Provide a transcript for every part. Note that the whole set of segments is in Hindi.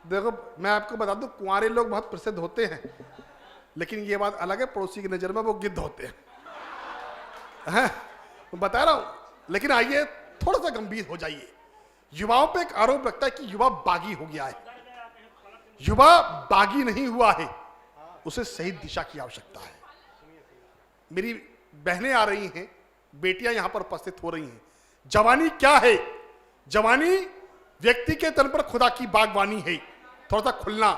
देखो मैं आपको बता दूं, कुंवारे लोग बहुत प्रसिद्ध होते हैं, लेकिन ये बात अलग है, पड़ोसी की नजर में वो गिद्ध होते हैं। बता रहा हूं। लेकिन आइए थोड़ा सा गंभीर हो जाइए। युवाओं पे एक आरोप लगता है कि युवा बागी हो गया है। युवा बागी नहीं हुआ है, उसे सही दिशा की आवश्यकता है। मेरी बहनें आ रही हैं, बेटियां यहां पर उपस्थित हो रही हैं। जवानी क्या है? जवानी व्यक्ति के तन पर खुदा की बागवानी है। थोड़ा सा खुलना।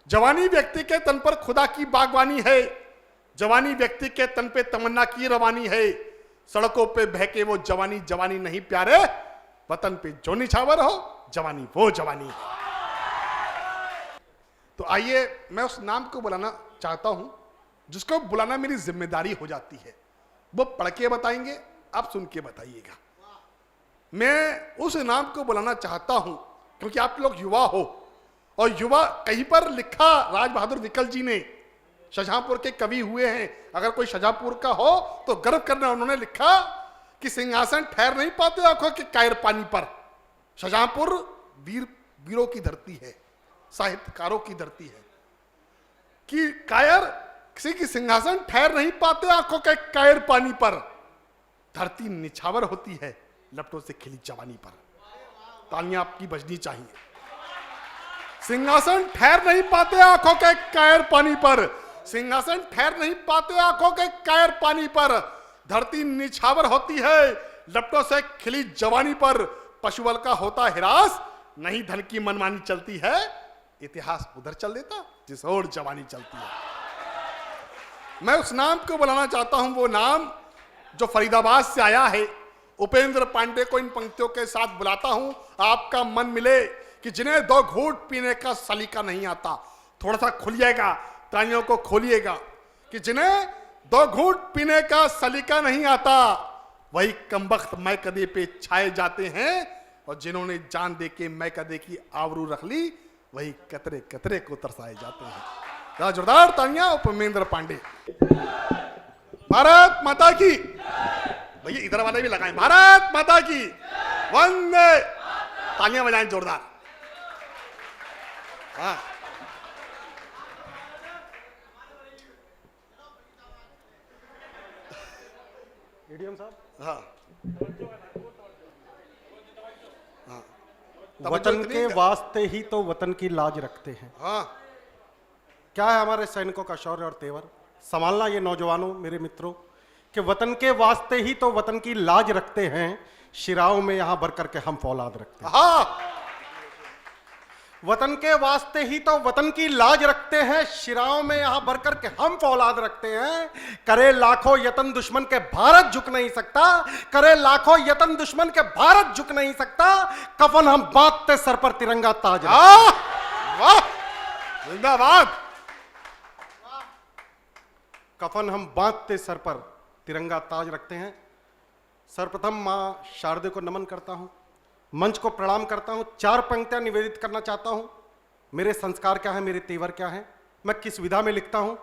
जवानी व्यक्ति के तन पर खुदा की बागवानी है। जवानी व्यक्ति के तन पे तमन्ना की रवानी है। सड़कों पे बहके वो जवानी जवानी नहीं प्यारे, वतन पे जो निछावर हो जवानी वो जवानी है। तो आइए मैं उस नाम को बुलाना चाहता हूं जिसको बुलाना मेरी जिम्मेदारी हो जाती है। वो पढ़ के बताएंगे, आप सुन के बताइएगा। मैं उस नाम को बुलाना चाहता हूं क्योंकि आप लोग युवा हो, और युवा कहीं पर लिखा राज बहादुर विकल जी ने, शाहजहांपुर के कवि हुए हैं, अगर कोई शाहजहांपुर का हो तो गर्व करना। उन्होंने लिखा कि सिंहासन ठहर नहीं पाते आंखों के कायर पानी पर। शाहजहांपुर वीरों की धरती है, साहित्यकारों की धरती है कि कायर किसी की सिंहासन ठहर नहीं पाते आंखों के कायर पानी पर। धरती निछावर होती है लपटों से खिली जवानी पर। तालियां आपकी बजनी चाहिए। सिंहासन ठहर नहीं पाते आंखों के कायर पानी पर। सिंहासन ठहर नहीं पाते आंखों के कायर पानी पर। धरती निछावर होती है लपटों से खिली जवानी पर। पशुबल का होता हिरास, नहीं धन की मनमानी चलती है। इतिहास उधर चल देता जिस और जवानी चलती है। मैं उस नाम को बुलाना चाहता हूं, वो नाम जो फरीदाबाद से आया है। उपेंद्र पांडे को इन पंक्तियों के साथ बुलाता हूं, आपका मन मिले कि जिन्हें 2 घूंट पीने का सलीका नहीं आता। थोड़ा सा खुलिएगा, तालियों को खोलिएगा कि जिन्हें 2 घूंट पीने का सलीका नहीं आता, वही कमबख्त मैं कदे पे छाए जाते हैं। और जिन्होंने जान दे के मैं कदे की आवरू रख ली, वही कतरे कतरे को तरसाए जाते हैं। जोरदार तालियां उपेंद्र पांडे। भारत माता की। भैया इधर वाले भी लगाएं, भारत माता की वंदे। तालियां बजाएं जोरदार। हाँ एडीएम साहब। हाँ हाँ। वतन के वास्ते ही तो वतन की लाज रखते हैं। हाँ, क्या है हमारे सैनिकों का शौर्य और तेवर? संभालना ये नौजवानों, मेरे मित्रों, कि वतन के वास्ते ही तो वतन की लाज रखते हैं। शिराओं में यहां भर करके हम फौलाद रखते हैं। हाँ। वतन के वास्ते ही तो वतन की लाज रखते हैं। शिराओं में यहां भर करके हम फौलाद रखते हैं। करे लाखों यतन दुश्मन के भारत झुक नहीं सकता। करे लाखों यतन दुश्मन के भारत झुक नहीं सकता। कफन हम बांधते सर पर तिरंगा ताज। वाह, जिंदाबाद। कफन हम बांधते सर पर तिरंगा ताज रखते हैं। सर्वप्रथम मां शारदे को नमन करता हूं, मंच को प्रणाम करता हूं। 4 पंक्तियां निवेदित करना चाहता हूं। मेरे संस्कार क्या है, मेरे तेवर क्या है, मैं किस विधा में लिखता हूं।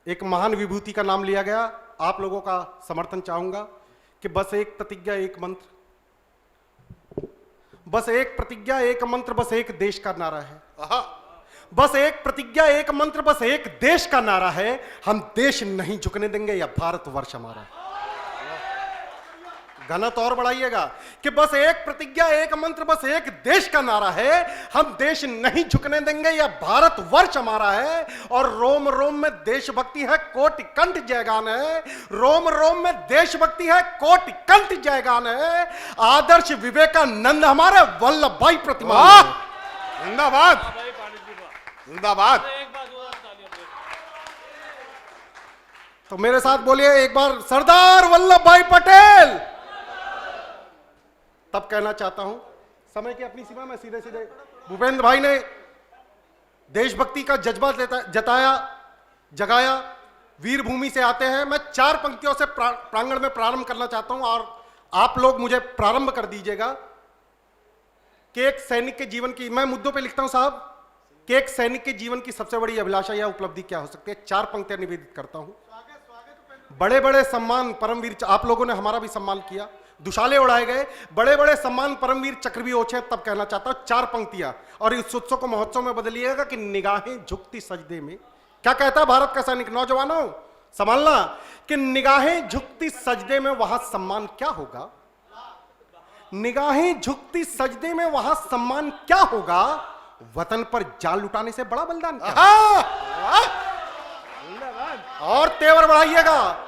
एक महान विभूति का नाम लिया गया। आप लोगों का समर्थन चाहूंगा कि बस एक प्रतिज्ञा एक मंत्र, बस एक प्रतिज्ञा एक मंत्र, बस एक देश का नारा है। बस एक प्रतिज्ञा एक मंत्र, बस एक देश का नारा है। हम देश नहीं झुकने देंगे, या भारतवर्ष हमारा। घनत और बढ़ाइएगा कि बस एक प्रतिज्ञा एक मंत्र, बस एक देश का नारा है। हम देश नहीं झुकने देंगे, या भारतवर्ष हमारा है। और रोम रोम में देशभक्ति है, कोटि कंठ जयगान है। रोम रोम में देशभक्ति है, कोटि कंठ जयगान है। आदर्श विवेकानंद हमारे वल्लभ भाई प्रतिमा। जिंदाबाद, जिंदाबाद। तो मेरे साथ बोलिए एक बार, सरदार वल्लभ भाई पटेल। तब कहना चाहता हूं, समय की अपनी सीमा में सीधे सीधे भूपेंद्र भाई ने देशभक्ति का जज्बा जताया, जगाया। वीर भूमि से आते हैं। मैं 4 पंक्तियों से प्रांगण में प्रारंभ करना चाहता हूं, और आप लोग मुझे प्रारंभ कर दीजिएगा कि एक सैनिक के जीवन की, मैं मुद्दों पे लिखता हूं साहब, कि एक सैनिक के जीवन की सबसे बड़ी अभिलाषा या उपलब्धि क्या हो सकती है। 4 पंक्तियां निवेदित करता हूं। बड़े बड़े सम्मान, परमवीर, आप लोगों ने हमारा भी सम्मान किया। दुशाले उड़ाए गए, बड़े बड़े सम्मान परमवीर चक्र भी ओछे, तब कहना चाहता हूं 4 पंक्तियां, और इस उत्सव को महोत्सव में बदलिएगा कि निगाहें झुकती सजदे में। क्या कहता है भारत का सैनिक? नौजवानों संभालना, कि निगाहें झुकती सजदे में वहां सम्मान क्या होगा, निगाहें झुकती सजदे में वहां सम्मान क्या होगा, वतन पर जान लुटाने से बड़ा बलिदान क्या? और तेवर बढ़ाइएगा,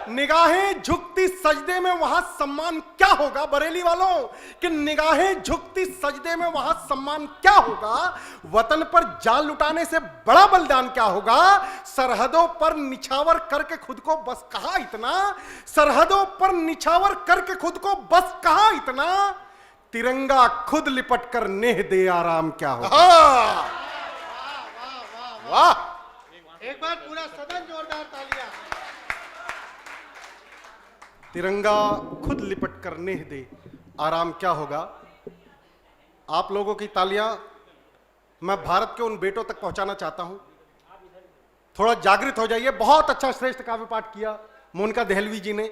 निगाहें झुकती सजदे में वहां सम्मान क्या होगा, बरेली वालों, कि निगाहें झुकती सजदे में वहां सम्मान क्या होगा, वतन पर जान लुटाने से बड़ा बलिदान क्या होगा, सरहदों पर निछावर करके खुद को बस कहा इतना, सरहदों पर निछावर करके खुद को बस कहा इतना, तिरंगा खुद लिपट कर नेह दे आराम क्या होगा। वाह, एक बार पूरा सदन जोरदार तालियां। तिरंगा खुद लिपट कर नेह दे आराम क्या होगा। आप लोगों की तालियां मैं भारत के उन बेटों तक पहुंचाना चाहता हूं, थोड़ा जागृत हो जाइए। बहुत अच्छा श्रेष्ठ काव्य पाठ किया मोनिका देहलवी जी ने,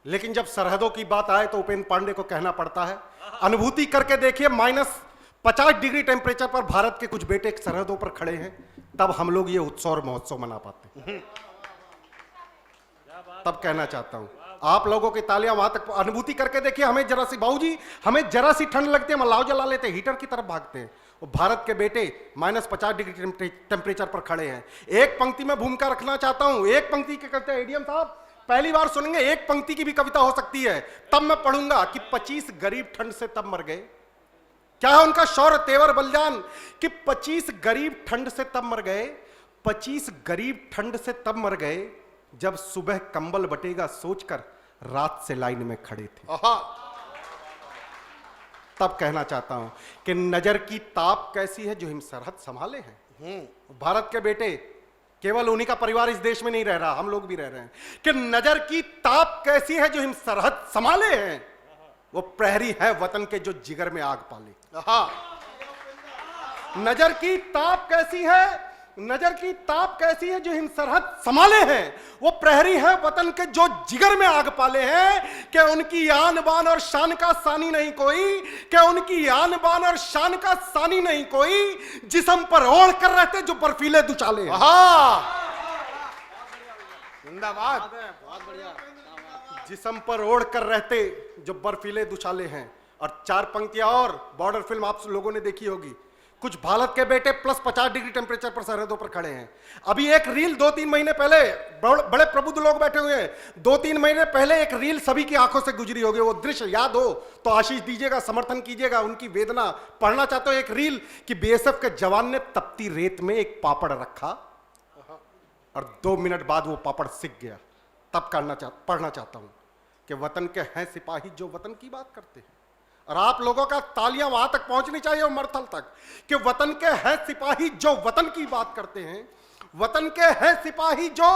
लेकिन जब सरहदों की बात आए तो उपेंद्र पांडे को कहना पड़ता है। अनुभूति करके देखिए, -50 डिग्री टेम्परेचर पर भारत के कुछ बेटे सरहदों पर खड़े हैं, तब हम लोग ये उत्सव और महोत्सव मना पाते हैं। तब कहना चाहता हूं, आप लोगों की तालियां वहां तक अनुभूति करके देखिए। हमें जरा सी बाबूजी, हमें जरा सी ठंड लगती है, हम लाव जला लेते, हीटर की तरफ भागते हैं। वो भारत के बेटे -50 डिग्री टेम्परेचर पर खड़े हैं। एक पंक्ति में भूमिका रखना चाहता हूं, एक पंक्ति के कहते हैं एडीएम साहब, पहली बार सुनेंगे, एक पंक्ति की भी कविता हो सकती है, तब मैं पढ़ूंगा कि 25 गरीब ठंड से तब मर गए। क्या है उनका शौर्य, तेवर, बलिदान, कि 25 गरीब ठंड से तब मर गए, 25 गरीब ठंड से तब मर गए जब सुबह कंबल बटेगा सोचकर रात से लाइन में खड़े थे। तब कहना चाहता हूं कि नजर की ताप कैसी है जो हिम सरहद संभाले हैं। भारत के बेटे, केवल उन्हीं का परिवार इस देश में नहीं रह रहा, हम लोग भी रह रहे हैं, कि नजर की ताप कैसी है जो हिम सरहद संभाले हैं, वो प्रहरी है वतन के जो जिगर में आग पाले। नजर की ताप कैसी है, नजर की ताप कैसी है जो हिम सरहद संभाले हैं, वो प्रहरी है वतन के जो जिगर में आग पाले हैं, कि उनकी आन बान और शान का सानी नहीं कोई, कि उनकी आन बान और शान का सानी नहीं कोई, जिस्म पर ओढ़ कर रहते जो बर्फीले दुचाले हैं। जिंदाबाद, बहुत बढ़िया। जिस्म पर ओढ़ कर रहते जो बर्फीले दुचाले हैं। और 4 पंक्तियां और, बॉर्डर फिल्म आप लोगों ने देखी होगी, कुछ भारत के बेटे +50 डिग्री टेम्परेचर पर सरहदों पर खड़े हैं। अभी एक रील 2-3 महीने पहले, बड़े प्रबुद्ध लोग बैठे हुए हैं, 2-3 महीने पहले एक रील सभी की आंखों से गुजरी होगी, वो दृश्य याद हो तो आशीष दीजिएगा, समर्थन कीजिएगा, उनकी वेदना पढ़ना चाहते हो। एक रील कि बीएसएफ के जवान ने तपती रेत में एक पापड़ रखा और 2 मिनट बाद वो पापड़ सिक गया। तब पढ़ना चाहता हूं कि वतन के हैं सिपाही जो वतन की बात करते हैं। और आप लोगों का तालियां वहां तक पहुंचनी चाहिए, मरथल तक, कि वतन के हैं सिपाही जो वतन की बात करते हैं, वतन के हैं सिपाही जो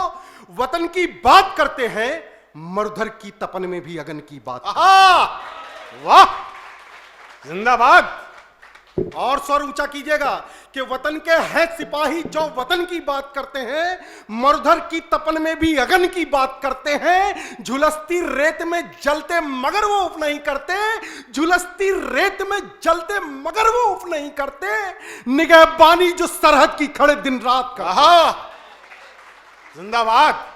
वतन की बात करते हैं, मरुधर की तपन में भी अगन की बात। वाह, जिंदाबाद। और स्वर ऊंचा कीजिएगा कि वतन के हैं सिपाही जो वतन की बात करते हैं, मरुधर की तपन में भी अगन की बात करते हैं, झुलसती रेत में जलते मगर वो उफ नहीं करते, झुलसती रेत में जलते मगर वो उफ नहीं करते, निगहबानी जो सरहद की खड़े दिन रात का। जिंदाबाद।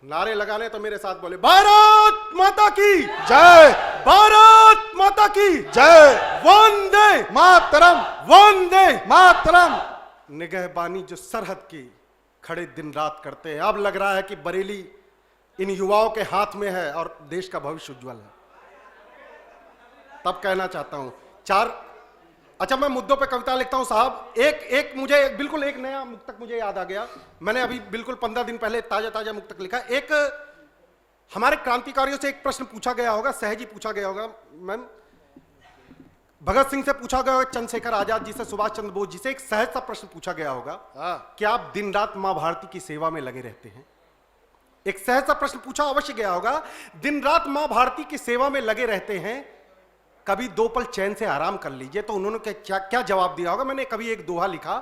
नारे लगाने तो मेरे साथ बोले, भारत माता की जय, भारत माता की जय, वंदे मातरम, वंदे मातरम। निगहबानी जो सरहद की खड़े दिन रात करते हैं। अब लग रहा है कि बरेली इन युवाओं के हाथ में है और देश का भविष्य उज्जवल है। तब कहना चाहता हूं अच्छा, मैं मुद्दों पे कविता लिखता हूं साहब। एक मुझे बिल्कुल एक नया मुक्तक मुझे याद आ गया। मैंने अभी बिल्कुल 15 दिन पहले ताजा मुक्तक लिखा। एक हमारे क्रांतिकारियों से एक प्रश्न पूछा गया होगा, सहज ही पूछा गया होगा मैम, भगत सिंह से पूछा गया होगा, चंद्रशेखर आजाद जी से, सुभाष चंद्र बोस जी से एक सहज सा प्रश्न पूछा गया होगा, क्या आप दिन रात मां भारती की सेवा में लगे रहते हैं? एक सहज सा प्रश्न पूछा अवश्य गया होगा, दिन रात मां भारती की सेवा में लगे रहते हैं, कभी 2 पल चैन से आराम कर लीजिए। तो उन्होंने क्या जवाब दिया होगा? मैंने कभी एक दोहा लिखा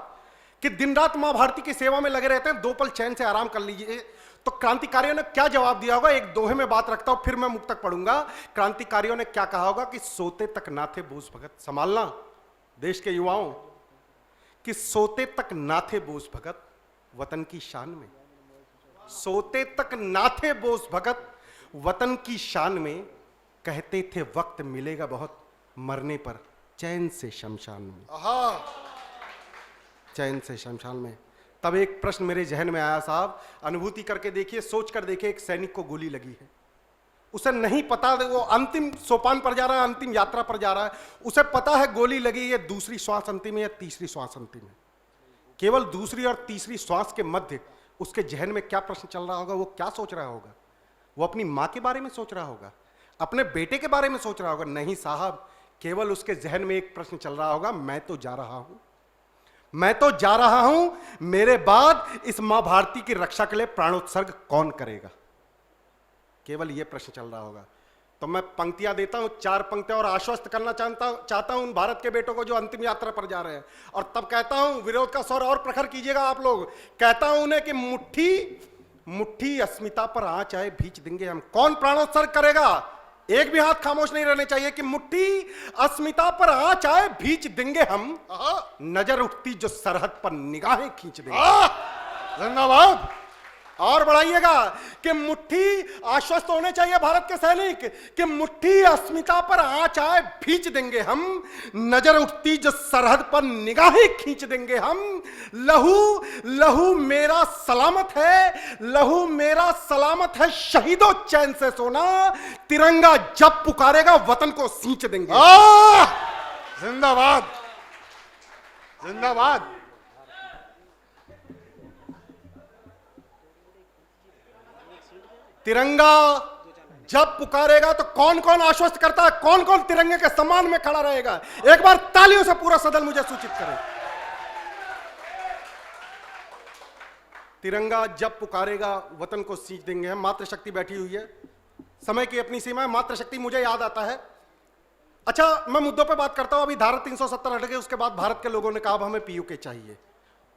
कि दिन रात मां भारती की सेवा में लगे रहते हैं, 2 पल चैन से आराम कर लीजिए। तो क्रांतिकारियों ने क्या जवाब दिया होगा? एक दोहे में बात रखता हूं, फिर मैं मुक्तक पढ़ूंगा। क्रांतिकारियों ने क्या कहा होगा कि सोते तक ना थे बोस भगत। संभालना देश के युवाओं, कि सोते तक ना थे बोस भगत वतन की शान में। सोते तक ना थे बोस भगत वतन की शान में, कहते थे वक्त मिलेगा बहुत मरने पर चैन से शमशान में। चैन से शमशान में। तब एक प्रश्न मेरे जहन में आया, साहब अनुभूति करके देखिए, सोच कर देखिए, एक सैनिक को गोली लगी है, उसे नहीं पता, वो अंतिम सोपान पर जा रहा है, अंतिम यात्रा पर जा रहा है, उसे पता है गोली लगी है, दूसरी श्वास अंतिम है या तीसरी श्वास अंतिम है। केवल दूसरी और तीसरी श्वास के मध्य उसके जहन में क्या प्रश्न चल रहा होगा? वो क्या सोच रहा होगा? वो अपनी मां के बारे में सोच रहा होगा, अपने बेटे के बारे में सोच रहा होगा? नहीं साहब, केवल उसके जहन में एक प्रश्न चल रहा होगा, मैं तो जा रहा हूं, मैं तो जा रहा हूं, मेरे बाद इस मां भारती की रक्षा के लिए प्राणोत्सर्ग कौन करेगा? केवल यह प्रश्न चल रहा होगा। तो मैं पंक्तियां देता हूं, 4 पंक्तियां, और आश्वस्त करना चाहता हूं उन भारत के बेटों को जो अंतिम यात्रा पर जा रहे हैं। और तब कहता हूं, विरोध का स्वर और प्रखर कीजिएगा आप लोग, कहता हूं उन्हें कि मुट्ठी अस्मिता पर आंच आए भींच देंगे हम। कौन प्राणोत्सर्ग करेगा? एक भी हाथ खामोश नहीं रहने चाहिए कि मुट्ठी अस्मिता पर आंच आए भींच देंगे हम, नजर उठती जो सरहद पर निगाहें खींच देंगे। जिंदाबाद। और बढ़ाइएगा कि मुट्ठी, आश्वस्त होने चाहिए भारत के सैनिक कि मुट्ठी अस्मिता पर आंच आए भींच देंगे हम, नजर उठती जो सरहद पर निगाहें खींच देंगे हम। लहू मेरा सलामत है, लहू मेरा सलामत है, शहीदों चैन से सोना, तिरंगा जब पुकारेगा वतन को सींच देंगे। जिंदाबाद, जिंदाबाद। तिरंगा जब पुकारेगा तो कौन कौन आश्वस्त करता है, कौन कौन तिरंगे के सम्मान में खड़ा रहेगा? एक बार तालियों से पूरा सदन मुझे सूचित करे। तिरंगा जब पुकारेगा वतन को सींच देंगे हम। मातृशक्ति बैठी हुई है, समय की अपनी सीमा है, मातृशक्ति मुझे याद आता है। अच्छा, मैं मुद्दों पे बात करता हूं। अभी धारा 370 हट गई, उसके बाद भारत के लोगों ने कहा अब हमें पीओके चाहिए,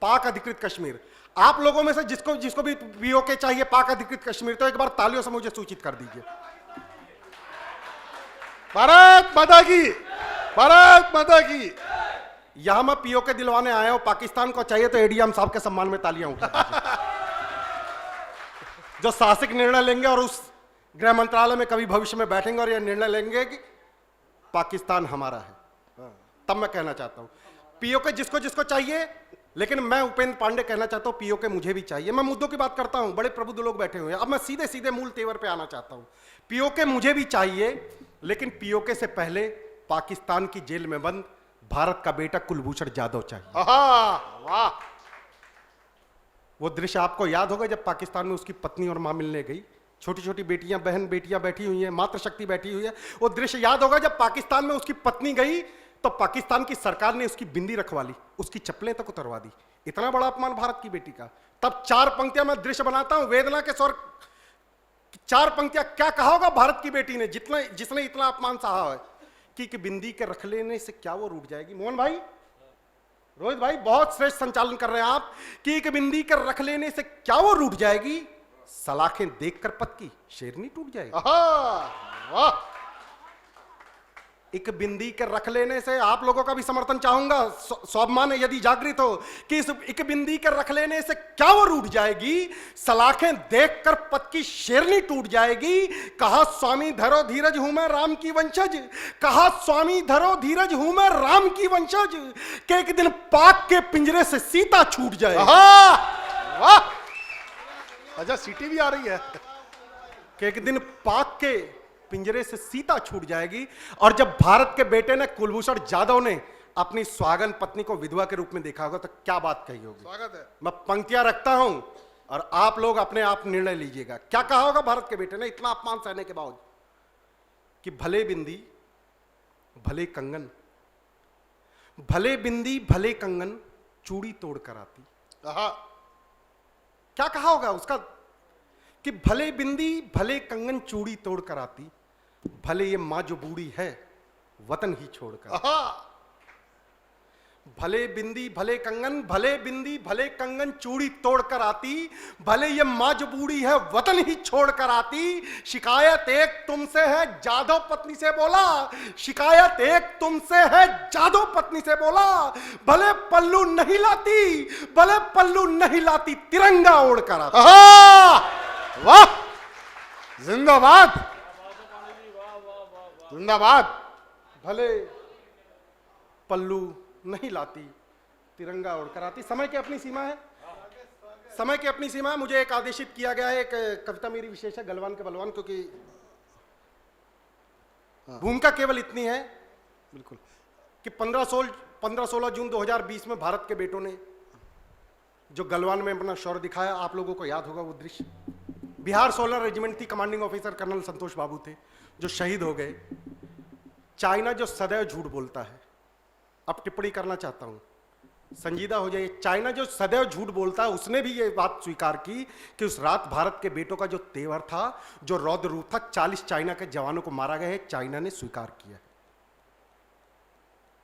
पाक अधिकृत कश्मीर। आप लोगों में से जिसको भी पीओके चाहिए, पाक अधिकृत कश्मीर, तो एक बार तालियों से मुझे सूचित कर दीजिए। भारत माता की, भारत माता की। यहां मैं पीओके दिलवाने आया हूं, पाकिस्तान को चाहिए तो एडीएम साहब के सम्मान में तालियां उठा दीजिए। जो साहसिक निर्णय लेंगे और उस गृह मंत्रालय में कभी भविष्य में बैठेंगे और यह निर्णय लेंगे कि पाकिस्तान हमारा है, तब मैं कहना चाहता हूं पीओके जिसको जिसको चाहिए। लेकिन मैं उपेंद्र पांडे कहना चाहता हूं पीओके मुझे भी चाहिए। मैं मुद्दों की बात करता हूं, बड़े प्रबुद्ध लोग बैठे हुए हैं। अब मैं सीधे सीधे मूल तेवर पे आना चाहता हूं। पीओके मुझे भी चाहिए, लेकिन पीओके से पहले पाकिस्तान की जेल में बंद भारत का बेटा कुलभूषण जाधव चाहिए। वाह। वो दृश्य आपको याद होगा जब पाकिस्तान में उसकी पत्नी और मां मिलने गई, छोटी छोटी बेटियां, बहन बेटियां बैठी हुई हैं, मातृशक्ति बैठी हुई है। वो दृश्य याद होगा जब पाकिस्तान में उसकी पत्नी गई तो पाकिस्तान की सरकार ने उसकी बिंदी रखवा ली, उसकी चप्पलें तक उतरवा दी। इतना बड़ा अपमान भारत की बेटी का। तब 4 पंक्तियां मैं दृश्य बनाता हूं, वेदना के स्वर। 4 पंक्तियां क्या कहा होगा भारत की बेटी ने जिसने इतना अपमान सहा है कि बिंदी के रख लेने से क्या वो रूठ जाएगी? मोहन भाई, रोहित भाई, बहुत श्रेष्ठ संचालन कर रहे हैं आप। कि एक बिंदी के रख लेने से क्या वो रूठ जाएगी? सलाखें देखकर पत की शेरनी टूट जाएगी। वाह। एक बिंदी के रख लेने से आप लोगों का भी समर्थन चाहूंगा, स्वाभिमान यदि जागृत हो कि इस एक बिंदी के रख लेने से क्या वो रूठ जाएगी? सलाखें देखकर पत की शेरनी टूट जाएगी। कहा स्वामी धरो धीरज हूं मैं राम की वंशज, कहा स्वामी धरो धीरज हूं मैं राम की वंशज, के एक दिन पाक के पिंजरे से सीता छूट जाए। वाह। अच्छा, सीटी भी आ रही है। कि एक दिन पाक के पिंजरे से सीता छूट जाएगी। और जब भारत के बेटे ने कुलभूषण जाधव ने अपनी स्वागन पत्नी को विधवा के रूप में देखा होगा तो क्या बात कही होगी? स्वागत है। मैं पंक्तियां रखता हूं और आप लोग अपने आप निर्णय लीजिएगा। क्या कहा होगा भारत के बेटे ने इतना अपमान सहने के बावजूद? कि भले बिंदी भले कंगन, भले बिंदी भले कंगन चूड़ी तोड़ कर आती। क्या कहा होगा उसका? कि भले बिंदी भले कंगन चूड़ी तोड़ कर आती, भले ये मां जो बूढ़ी है वतन ही छोड़कर। भले बिंदी भले कंगन, भले बिंदी भले कंगन चूड़ी तोड़कर आती, भले ये माँ जो बूढ़ी है वतन ही छोड़कर आती। शिकायत एक तुमसे है, जादव पत्नी से बोला, शिकायत एक तुमसे है, जादव पत्नी से बोला। भले पल्लू नहीं लाती, भले पल्लू नहीं लाती, तिरंगा ओढ़कर आती। आहा! वाह, जिंदाबाद जिंदाबाद। भले पल्लू नहीं लाती, तिरंगा ओढ़कर आती। समय की अपनी सीमा है, समय की अपनी सीमा है। मुझे एक आदेशित किया गया है, एक कविता मेरी विशेष है, गलवान के बलवान, क्योंकि भूमिका केवल इतनी है बिल्कुल कि 15-16 जून 2020 में भारत के बेटों ने जो गलवान में अपना शौर्य दिखाया, आप लोगों को याद होगा वो दृश्य। बिहार 16 रेजिमेंट थी, कमांडिंग ऑफिसर कर्नल संतोष बाबू थे जो शहीद हो गए। चाइना जो सदैव झूठ बोलता है, अब टिप्पणी करना चाहता हूं, संजीदा हो जाइए। चाइना जो सदैव झूठ बोलता है, उसने भी ये बात स्वीकार की कि उस रात भारत के बेटों का जो तेवर था, जो रौद्र रूप था, 40 चाइना के जवानों को मारा गया है, चाइना ने स्वीकार किया।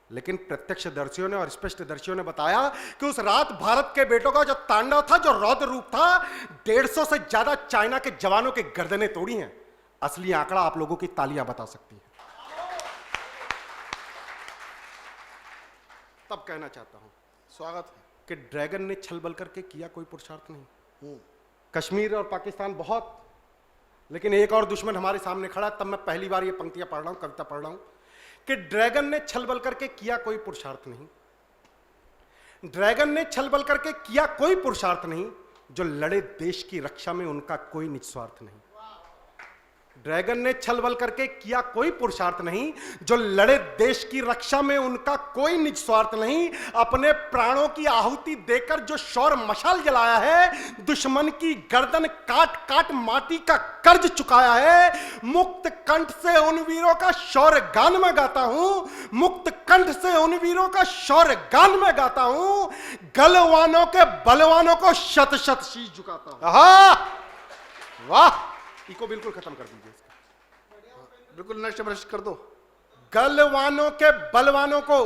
लेकिन प्रत्यक्षदर्शियों ने और स्पष्टदर्शियों ने बताया कि उस रात भारत के बेटों का जो तांडव था, जो रौद्र रूप था, 150 से ज्यादा चाइना के जवानों के गर्दनें तोड़ी हैं। असली आंकड़ा आप लोगों की तालियां बता सकती है। तब कहना चाहता हूं, स्वागत है कि ड्रैगन ने छल बल करके किया कोई पुरुषार्थ नहीं। कश्मीर और पाकिस्तान बहुत, लेकिन एक और दुश्मन हमारे सामने खड़ा। तब मैं पहली बार ये पंक्तियां पढ़ रहा हूं, कविता पढ़ रहा हूं कि ड्रैगन ने छल बल करके किया कोई पुरुषार्थ नहीं, ड्रैगन ने छल बल करके किया कोई पुरुषार्थ नहीं, जो लड़े देश की रक्षा में उनका कोई निस्वार्थ नहीं। ड्रैगन ने छल बल करके किया कोई पुरुषार्थ नहीं, जो लड़े देश की रक्षा में उनका कोई निज स्वार्थ नहीं। अपने प्राणों की आहुति देकर जो शौर्य मशाल जलाया है, दुश्मन की गर्दन काट काट माटी का कर्ज चुकाया है। मुक्त कंठ से उन वीरों का शौर्य गान में गाता हूं, मुक्त कंठ से उन वीरों का शौर्य गान में गाता हूं। गलवानों के बलवानों को शत शत शीश झुकाता हूं। आहा! वाह, इको बिल्कुल खत्म कर दीजिए इसका, बिल्कुल नष्ट भ्रष्ट कर दो। गलवानों के बलवानों को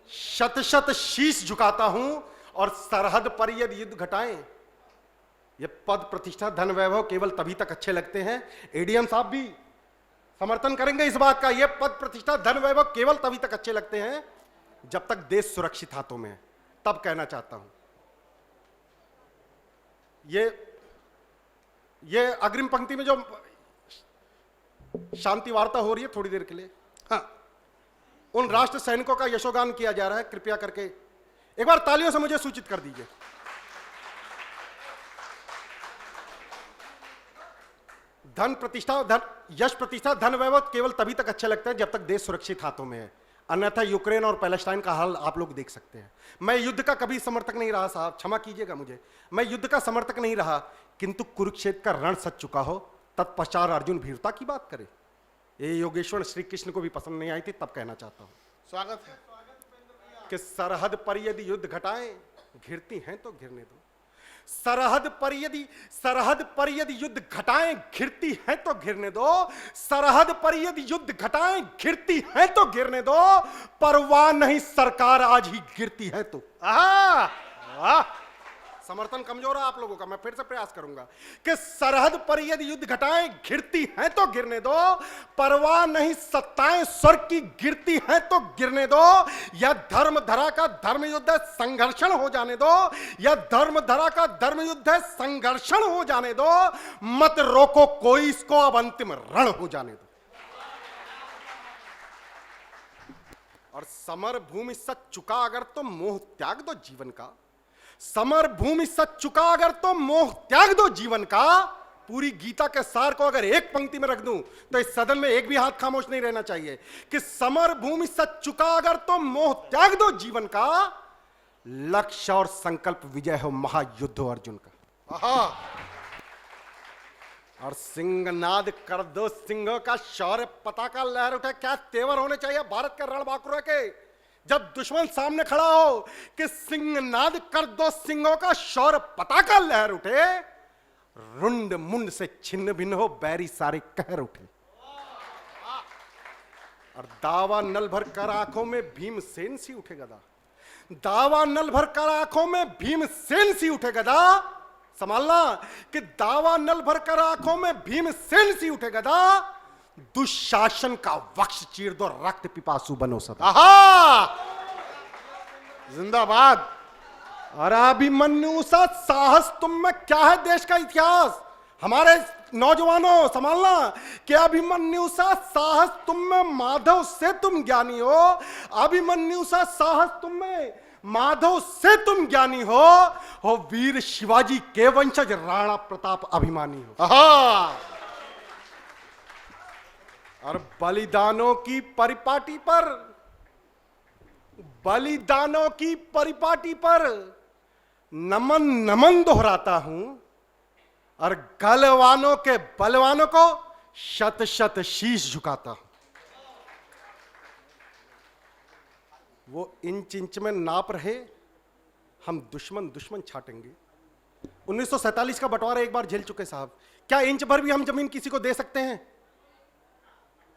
शत शत शीश झुकाता हूं। और सरहद पर यदि युद्ध घटाएं, ये पद प्रतिष्ठा धन वैभव केवल तभी तक अच्छे लगते हैं, एडीएम साहब भी समर्थन करेंगे इस बात का, ये पद प्रतिष्ठा धन वैभव केवल तभी तक अच्छे लगते हैं जब तक देश सुरक्षित हाथों में है। तब कहना चाहता हूं, ये अग्रिम पंक्ति में जो शांति वार्ता हो रही है थोड़ी देर के लिए, हाँ, उन राष्ट्र सैनिकों का यशोगान किया जा रहा है। कृपया करके एक बार तालियों से मुझे सूचित कर दीजिए। धन प्रतिष्ठा, धन यश प्रतिष्ठा धन वैभव केवल तभी तक अच्छे लगते हैं जब तक देश सुरक्षित हाथों में है, अन्यथा यूक्रेन और पैलेस्टाइन का हाल आप लोग देख सकते हैं। मैं युद्ध का कभी समर्थक नहीं रहा साहब, क्षमा कीजिएगा मुझे, मैं युद्ध का समर्थक नहीं रहा, किंतु कुरुक्षेत्र का रण सच चुका हो, तत्पश्चात अर्जुन वीरता की बात करे, ये योगेश्वर श्री कृष्ण को भी पसंद नहीं आई थी। तब कहना चाहता हूं स्वागत है कि सरहद पर यदि युद्ध घटाएं, घिरती हैं तो घिरने दो। सरहद पर यदि युद्ध घटाएं, घिरती हैं तो घिरने दो। सरहद पर यदि युद्ध घटाएं, घिरती हैं तो घिरने दो। परवाह नहीं सरकार आज ही गिरती है तो। आहा! वाह! समर्थन कमजोर है आप लोगों का, मैं फिर से प्रयास करूंगा कि सरहद पर यदि युद्ध घटाएं, घिरती हैं तो गिरने दो। परवाह नहीं सत्ताएं स्वर्ग की, गिरती हैं तो गिरने दो। यह धर्म धरा का धर्म युद्ध है, संघर्षण हो जाने दो। यह धर्म धरा का धर्म युद्ध है, संघर्षण हो जाने दो। मत रोको कोई इसको, अब अंतिम रण हो जाने दो। और समर भूमि सच चुका अगर तो मोह त्याग दो जीवन का। समर भूमि सच चुका अगर तो मोह त्याग दो जीवन का। पूरी गीता के सार को अगर एक पंक्ति में रख दूं तो इस सदन में एक भी हाथ खामोश नहीं रहना चाहिए कि समर भूमि सच चुका अगर तो मोह त्याग दो जीवन का। लक्ष्य और संकल्प विजय हो, महायुद्ध हो अर्जुन का। आहा! और सिंहनाद कर दो सिंहों का, शौर्य पताका लहर उठे। क्या तेवर होने चाहिए भारत के रणबांकुरों के, जब दुश्मन सामने खड़ा हो कि सिंहनाद कर दो सिंहों का, शौर्य पताका लहर उठे। रुंड मुंड से छिन्न भिन्न हो, बैरी सारे कहर उठे। और दावा नल भर कर आंखों में भीमसेन सी उठे गदा। दावा नल भर कर आंखों में भीमसेन सी उठे गदा, संभालना कि दावा नल भर कर आंखों में भीमसेन सी उठे गदा, दुशासन का वक्ष चीर दो रक्त पिपासु बनो सदा। आहा, जिंदाबाद। और अभिमन्यु सा साहस तुम में क्या है देश का इतिहास, हमारे नौजवानों संभालना कि अभिमन्यु सा साहस तुम में, माधव से तुम ज्ञानी हो, अभिमन्यु सा साहस तुम में, माधव से तुम ज्ञानी हो वीर शिवाजी के वंशज राणा प्रताप अभिमानी हो। आहा, और बलिदानों की परिपाटी पर, बलिदानों की परिपाटी पर नमन नमन दोहराता हूं, और गलवानों के बलवानों को शत शत शीश झुकाता हूं। वो इंच इंच में नाप रहे, हम दुश्मन दुश्मन छाटेंगे। 1947 का बंटवारा एक बार झेल चुके साहब, क्या इंच भर भी हम जमीन किसी को दे सकते हैं?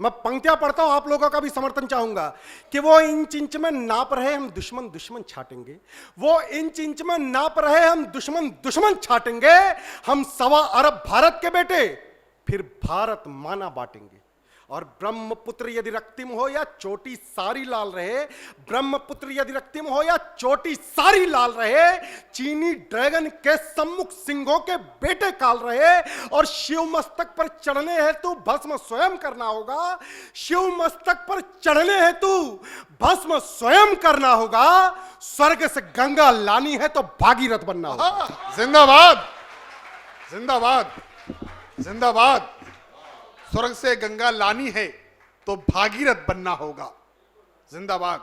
मैं पंक्तियां पढ़ता हूं, आप लोगों का भी समर्थन चाहूंगा कि वो इंच इंच में नाप रहे, हम दुश्मन दुश्मन छाटेंगे। वो इंच इंच में नाप रहे, हम दुश्मन दुश्मन छाटेंगे। हम 1.25 अरब भारत के बेटे, फिर भारत माना बांटेंगे। और ब्रह्मपुत्र यदि रक्तिम हो या चोटी सारी लाल रहे, ब्रह्मपुत्र यदि रक्तिम हो या चोटी सारी लाल रहे, चीनी ड्रैगन के सम्मुख सिंहों के बेटे काल रहे। और शिव मस्तक पर चढ़ने हेतु भस्म स्वयं करना होगा, शिव मस्तक पर चढ़ने हेतु भस्म स्वयं करना होगा। स्वर्ग से गंगा लानी है तो भागीरथ बनना होगा। जिंदाबाद, जिंदाबाद, जिंदाबाद। स्वर्ग से गंगा लानी है तो भागीरथ बनना होगा। जिंदाबाद।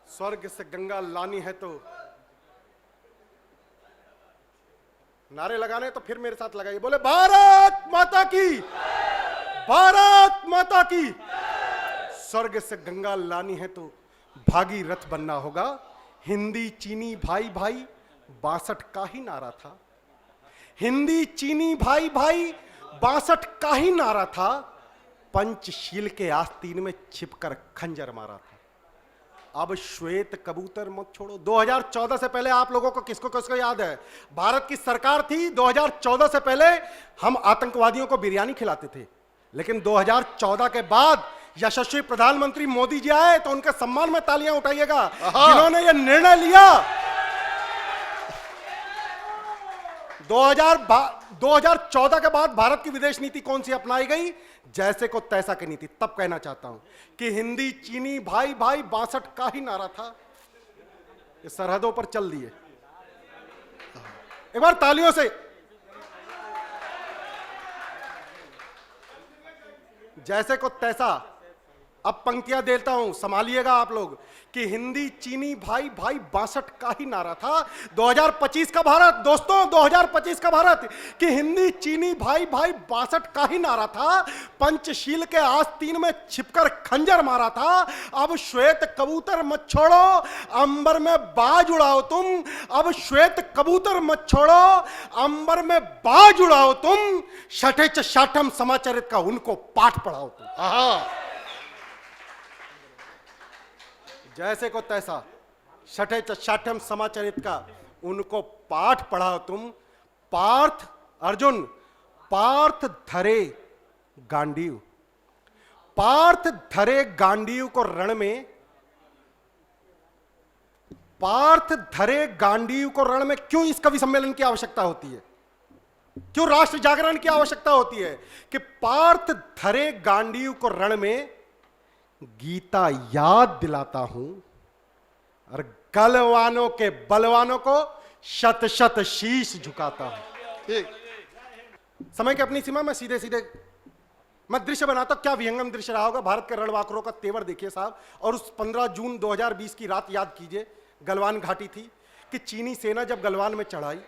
स्वर्ग से गंगा लानी है तो, नारे लगाने तो फिर मेरे साथ लगाइए, बोले भारत माता की, भारत माता की। स्वर्ग से गंगा लानी है तो भागीरथ बनना होगा। हिंदी चीनी भाई भाई 62 का ही नारा था, हिंदी चीनी भाई भाई 62 का ही नारा था। पंचशील के आस्तीन में छिपकर खंजर मारा था। अब श्वेत कबूतर मत छोड़ो। 2014 से पहले आप लोगों को किसको किसको याद है, भारत की सरकार थी, 2014 से पहले हम आतंकवादियों को बिरयानी खिलाते थे। लेकिन 2014 के बाद यशस्वी प्रधानमंत्री मोदी जी आए तो उनके सम्मान में तालियां उठाइएगा, जिन्होंने यह निर्णय लिया। 2014 के बाद भारत की विदेश नीति कौन सी अपनाई गई? जैसे को तैसा की नीति। तब कहना चाहता हूं कि हिंदी चीनी भाई भाई 62 का ही नारा था, ये सरहदों पर चल दिए। एक बार तालियों से जैसे को तैसा। अब पंक्तियां देता हूं, संभालिएगा आप लोग कि हिंदी चीनी भाई भाई 62 का ही नारा था। 2025 का भारत दोस्तों, 2025 का भारत कि हिंदी चीनी भाई भाई 62 का ही नारा था। पंचशील के आस्तीन में छिपकर खंजर मारा था। अब श्वेत कबूतर मत छोड़ो, अंबर में बाज उड़ाओ तुम। अब श्वेत कबूतर मत छोड़ो, अंबर में बाज उड़ाओ तुम। शठे च शाठम समाचरित का उनको पाठ पढ़ाओ तुम। जैसे को तैसा, शठे च शाठम समाचरित का उनको पाठ पढ़ाओ तुम। पार्थ अर्जुन, पार्थ धरे गांडीव, पार्थ धरे गांडीव को रण में, पार्थ धरे गांडीव को रण में क्यों इस कवि सम्मेलन की आवश्यकता होती है, क्यों राष्ट्र जागरण की आवश्यकता होती है? कि पार्थ धरे गांडीव को रण में गीता याद दिलाता हूं और गलवानों के बलवानों को शत शत शीश झुकाता हूं। समय की अपनी सीमा में सीधे सीधे मैं दृश्य बनाता हूं। क्या विहंगम दृश्य रहा होगा। भारत के रणबांकुरों का तेवर देखिए साहब। और उस 15 जून 2020 की रात याद कीजिए, गलवान घाटी थी कि चीनी सेना जब गलवान में चढ़ाई,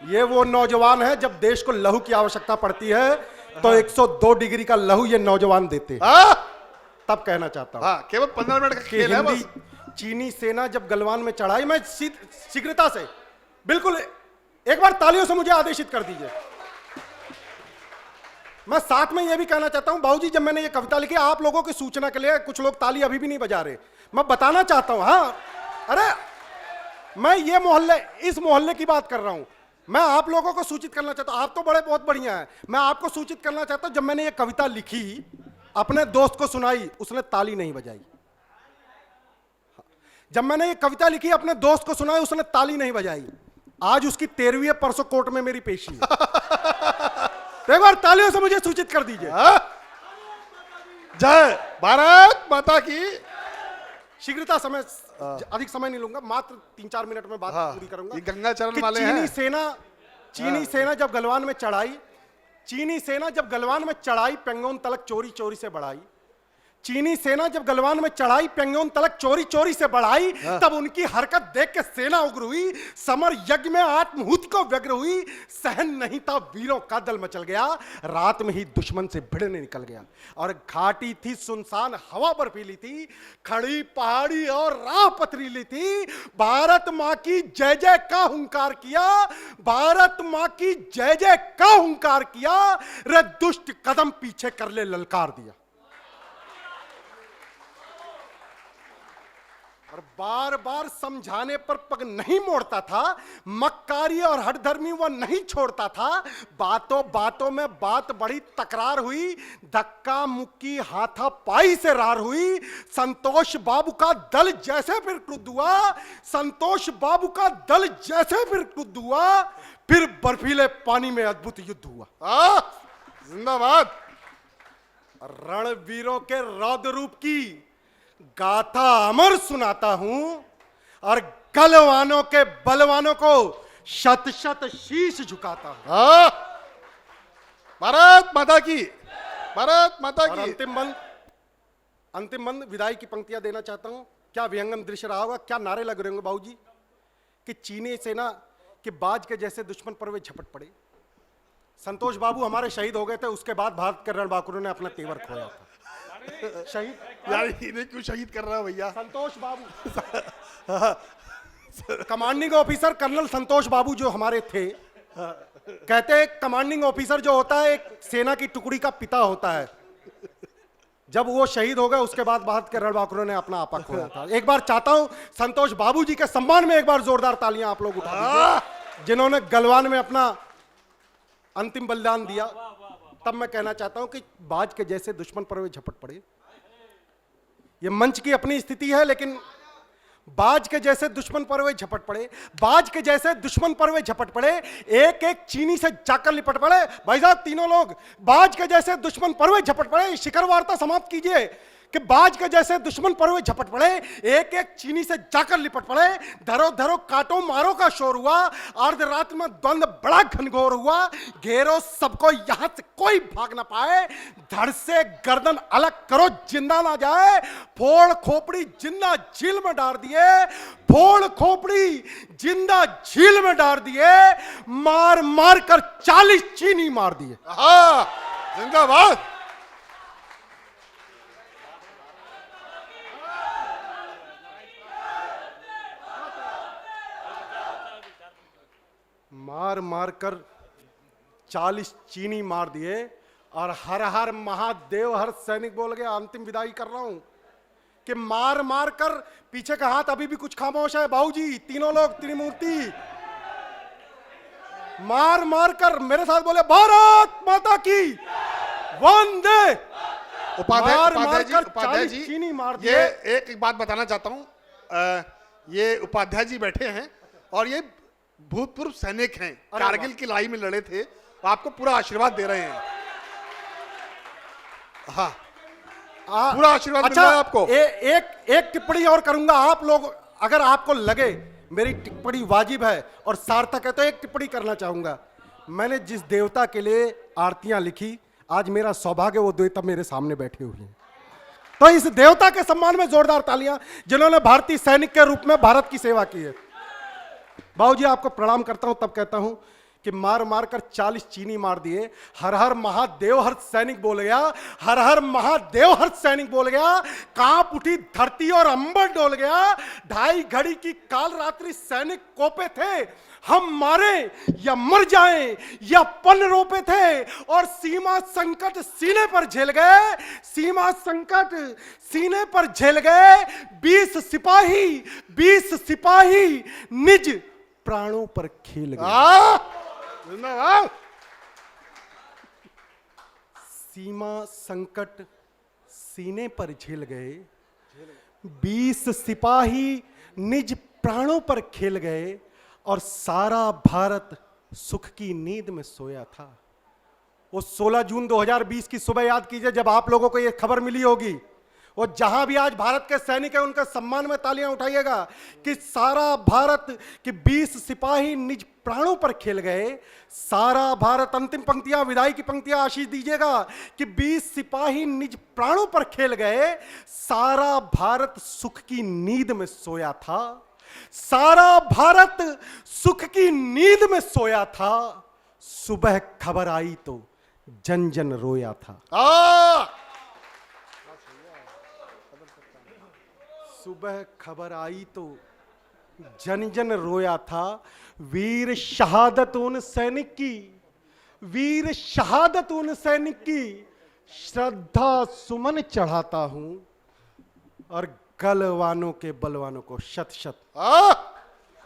ये वो नौजवान है जब देश को लहू की आवश्यकता पड़ती है तो 102 डिग्री का लहू ये नौजवान देते हैं। तब कहना चाहता हूं केवल 15 मिनट का खेल है बस। चीनी सेना जब गलवान में चढ़ाई, मैं शीघ्रता से बिल्कुल एक बार तालियों से मुझे आदेशित कर दीजिए। मैं साथ में यह भी कहना चाहता हूं बाबूजी, जब मैंने ये कविता लिखी आप लोगों की सूचना के लिए, कुछ लोग ताली अभी भी नहीं बजा रहे, मैं बताना चाहता हूं। हाँ, अरे मैं ये मोहल्ले, इस मोहल्ले की बात कर रहा हूं। मैं आप लोगों को सूचित करना चाहता हूं, आप तो बड़े बहुत बढ़िया हैं। मैं आपको सूचित करना चाहता हूं, जब मैंने ये कविता लिखी, अपने दोस्त को सुनाई, उसने ताली नहीं बजाई। जब मैंने ये कविता लिखी, अपने दोस्त को सुनाई, उसने ताली नहीं बजाई। आज उसकी 13वीं परसों कोर्ट में मेरी पेशी है। तो एक बार तालियों से मुझे सूचित कर दीजिए। जय भारत माता की। शीघ्रता समय, अधिक समय नहीं लूंगा, मात्र 3-4 मिनट में बात पूरी करूंगा। ये गंगाचरण कि वाले चीनी हैं। सेना जब गलवान में चढ़ाई, चीनी सेना जब गलवान में चढ़ाई, पेंगोन तलक चोरी चोरी से बढ़ाई। चीनी सेना जब गलवान में चढ़ाई, पेंगोन तलक चोरी चोरी से बढ़ाई, तब उनकी हरकत देख के सेना उग्र हुई, समर यज्ञ में आत्महुति को व्यग्र हुई। सहन नहीं था, वीरों का दल मचल गया, रात में ही दुश्मन से भिड़ने निकल गया। और घाटी थी सुनसान, हवा बर्फीली थी, खड़ी पहाड़ी और राह पथरीली थी। भारत मां की जय जय का हुंकार किया, भारत मां की जय जय का हुंकार किया, रे दुष्ट कदम पीछे कर ले ललकार दिया। और बार बार समझाने पर पग नहीं मोड़ता था, मक्कारी और हठधर्मी वह नहीं छोड़ता था। बातों बातों में बात बड़ी तकरार हुई, धक्का मुक्की हाथापाई से रार हुई। संतोष बाबू का दल जैसे फिर क्रुद्ध हुआ, संतोष बाबू का दल जैसे फिर क्रुद्ध हुआ, फिर बर्फीले पानी में अद्भुत युद्ध हुआ। जिंदाबाद। रणवीरों के रौद्र रूप की गाथा अमर सुनाता हूं, और गलवानों के बलवानों को शत शत शीश झुकाता हूं। भारत माता की, भारत माता और की। अंतिम बंद विदाई की पंक्तियां देना चाहता हूं। क्या विहंगम दृश्य रहा होगा, क्या नारे लग रहे होंगे बाबूजी, कि चीनी सेना के बाज के जैसे दुश्मन पर वे झपट पड़े। संतोष बाबू हमारे शहीद हो गए थे, उसके बाद भारत के रणबांकुरों ने अपना तेवर खोया था। शहीद यार इन्हें क्यों शहीद कर रहा है भैया? संतोष बाबू कमांडिंग ऑफिसर कर्नल संतोष बाबू जो हमारे थे, कहते हैं कमांडिंग ऑफिसर जो होता है एक सेना की टुकड़ी का पिता होता है। जब वो शहीद हो गए, उसके बाद भारत के रणबांकुरों ने अपना आपा खोया था। एक बार चाहता हूं संतोष बाबू जी के सम्मान में एक बार जोरदार तालियां आप लोग उठा दीजिए, जिन्होंने गलवान में अपना अंतिम बलिदान दिया। तब मैं कहना चाहता हूं कि बाज के जैसे दुश्मन पर वे झपट पड़े। ये मंच की अपनी स्थिति है, लेकिन बाज के जैसे दुश्मन पर वे झपट पड़े, बाज के जैसे दुश्मन पर वे झपट पड़े, एक एक चीनी से जाकर लिपट पड़े। भाई साहब तीनों लोग बाज के जैसे दुश्मन पर वे झपट पड़े। शिखर वार्ता समाप्त कीजिए कि बाज के जैसे दुश्मन पर वे झपट पड़े, एक एक चीनी से जाकर लिपट पड़े। धरो धरो काटो मारो का शोर हुआ, अर्धरात में द्वंद बड़ा घनघोर हुआ। घेरो सबको यहां से कोई भाग ना पाए, धड़ से गर्दन अलग करो जिंदा ना जाए। फोड़ खोपड़ी जिंदा झील में डाल दिए, फोड़ खोपड़ी जिंदा झील में डाल दिए, मार मार कर 40 चीनी मार दिए। जिंदाबाद। मार मार कर 40 चीनी मार दिए। और हर हर महादेव हर सैनिक बोल गया। अंतिम विदाई कर रहा हूं कि मार मार कर, पीछे का हाथ अभी भी कुछ खामोश है बाबूजी, तीनों लोग त्रिमूर्ति, मार मार कर मेरे साथ बोले भारत माता की वंदे। उपाध्याय जी चीनी मार ये दिए। एक बात बताना चाहता हूं, ये उपाध्याय जी बैठे हैं और ये भूतपूर्व सैनिक हैं, कारगिल की लड़ाई में लड़े थे, आपको पूरा आशीर्वाद दे रहे हैं। हाँ, पूरा आशीर्वाद मिल रहा है आपको। एक टिप्पणी और करूंगा। आप लोग अगर आपको लगे मेरी टिप्पणी वाजिब है और सार्थक है तो एक टिप्पणी करना चाहूंगा। मैंने जिस देवता के लिए आरतियां लिखी, आज मेरा सौभाग्य वो देवता मेरे सामने बैठे हुए हैं। तो इस देवता के सम्मान में जोरदार तालियां, जिन्होंने भारतीय सैनिक के रूप में भारत की सेवा की है। बाबूजी आपको प्रणाम करता हूं, तब कहता हूं कि मार मार कर 40 चीनी मार दिए। हर हर महादेव हर सैनिक बोल गया, हर हर महादेव हर सैनिक बोल गया। कांप उठी धरती और अंबर डोल गया। 2.5 घड़ी की काल रात्रि सैनिक कोपे थे, हम मारे या मर जाएं या पन रोपे थे। और सीमा संकट सीने पर झेल गए, सीमा संकट सीने पर झेल गए। 20 सिपाही निज प्राणों पर खेल गए। जिंदाबाद। सीमा संकट सीने पर झेल गए, 20 सिपाही निज प्राणों पर खेल गए और सारा भारत सुख की नींद में सोया था। वो 16 जून 2020 की सुबह याद कीजिए, जब आप लोगों को ये खबर मिली होगी। और जहां भी आज भारत के सैनिक हैं उनके सम्मान में तालियां उठाइएगा कि सारा भारत के 20 सिपाही निज प्राणों पर खेल गए। सारा भारत, अंतिम पंक्तियां, विदाई की पंक्तियां आशीष दीजिएगा कि 20 सिपाही निज प्राणों पर खेल गए। सारा भारत सुख की नींद में सोया था, सारा भारत सुख की नींद में सोया था। सुबह खबर आई तो जन जन रोया था। सुबह खबर आई तो जन जन रोया था। वीर शहादत उन सैनिक की, वीर शहादत उन सैनिक की श्रद्धा सुमन चढ़ाता हूं और गलवानों के बलवानों को शत शत